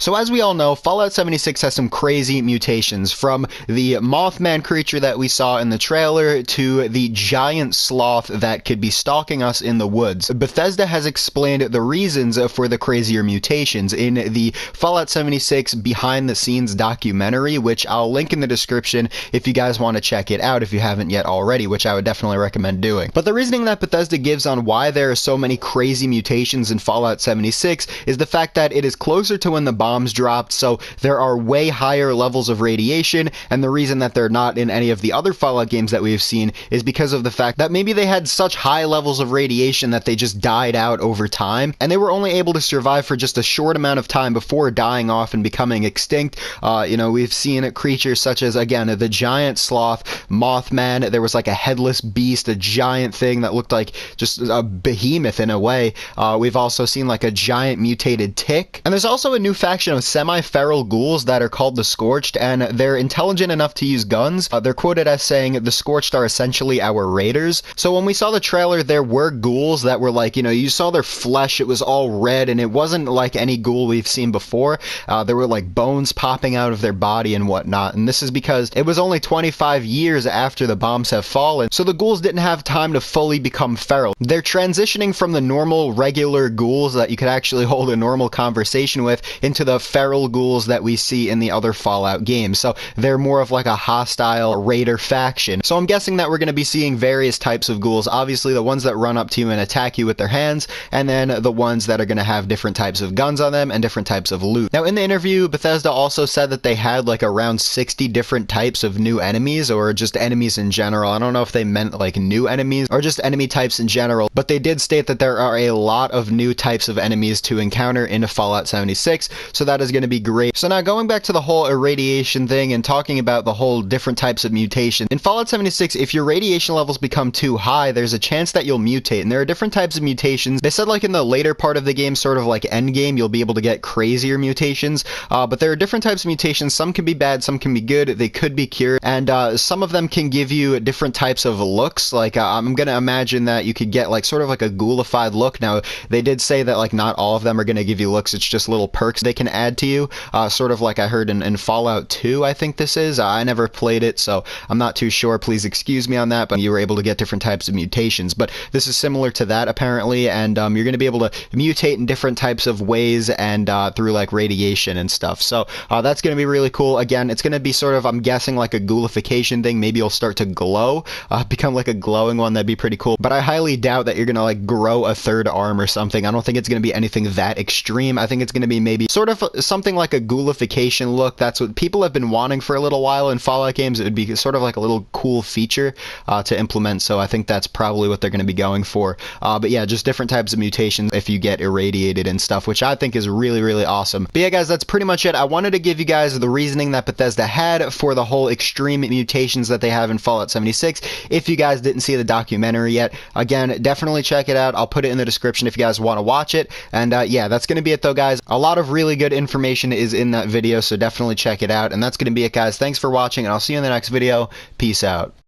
So as we all know, Fallout 76 has some crazy mutations, from the Mothman creature that we saw in the trailer to the giant sloth that could be stalking us in the woods. Bethesda has explained the reasons for the crazier mutations in the Fallout 76 behind the scenes documentary, which I'll link in the description if you guys want to check it out if you haven't yet already, which I would definitely recommend doing. But the reasoning that Bethesda gives on why there are so many crazy mutations in Fallout 76 is the fact that it is closer to when the bombs dropped, so there are way higher levels of radiation, and the reason that they're not in any of the other Fallout games that we've seen is because of the fact that maybe they had such high levels of radiation that they just died out over time, and they were only able to survive for just a short amount of time before dying off and becoming extinct. We've seen creatures such as, again, the giant sloth, Mothman, there was like a headless beast, a giant thing that looked like just a behemoth in a way. We've also seen like a giant mutated tick, and there's also a new faction of semi-feral ghouls that are called the Scorched, and they're intelligent enough to use guns. They're quoted as saying, "The Scorched are essentially our raiders." So when we saw the trailer, there were ghouls that were like, you saw their flesh, it was all red, and it wasn't like any ghoul we've seen before. There were like bones popping out of their body and whatnot, and this is because it was only 25 years after the bombs have fallen, so the ghouls didn't have time to fully become feral. They're transitioning from the normal, regular ghouls that you could actually hold a normal conversation with into the feral ghouls that we see in the other Fallout games. So they're more of like a hostile raider faction. So I'm guessing that we're going to be seeing various types of ghouls. Obviously the ones that run up to you and attack you with their hands, and then the ones that are going to have different types of guns on them and different types of loot. Now in the interview, Bethesda also said that they had like around 60 different types of new enemies, or just enemies in general. I don't know if they meant like new enemies or just enemy types in general, but they did state that there are a lot of new types of enemies to encounter in Fallout 76, so that is going to be great. So now going back to the whole irradiation thing and talking about the whole different types of mutation. In Fallout 76, if your radiation levels become too high, there's a chance that you'll mutate, and there are different types of mutations. They said like in the later part of the game, sort of like end game, you'll be able to get crazier mutations, but there are different types of mutations. Some can be bad, some can be good, they could be cured, and some of them can give you different types of looks. Like I'm gonna imagine that you could get like sort of like a ghoulified look. Now they did say that like not all of them are going to give you looks, it's just little perks they can add to you, sort of like I heard in Fallout 2, I think this is. I never played it, so I'm not too sure, please excuse me on that, but you were able to get different types of mutations. But this is similar to that apparently, and you're going to be able to mutate in different types of ways and through like radiation and stuff. So that's going to be really cool. Again, it's going to be sort of, I'm guessing, like a ghoulification thing. Maybe you'll start to glow, become like a glowing one. That'd be pretty cool, but I highly doubt that you're going to like grow a third arm or something. I don't think it's going to be anything that extreme. I think it's going to be maybe sort of something like a ghoulification look. That's what people have been wanting for a little while in Fallout games. It would be sort of like a little cool feature to implement, so I think that's probably what they're going to be going for. But yeah, just different types of mutations if you get irradiated and stuff, which I think is really, really awesome. But yeah, guys, that's pretty much it. I wanted to give you guys the reasoning that Bethesda had for the whole extreme mutations that they have in Fallout 76. If you guys didn't see the documentary yet, again, definitely check it out. I'll put it in the description if you guys want to watch it. And yeah, that's going to be it though, guys. A lot of really good information is in that video, so definitely check it out. And that's going to be it, guys. Thanks for watching, and I'll see you in the next video. Peace out.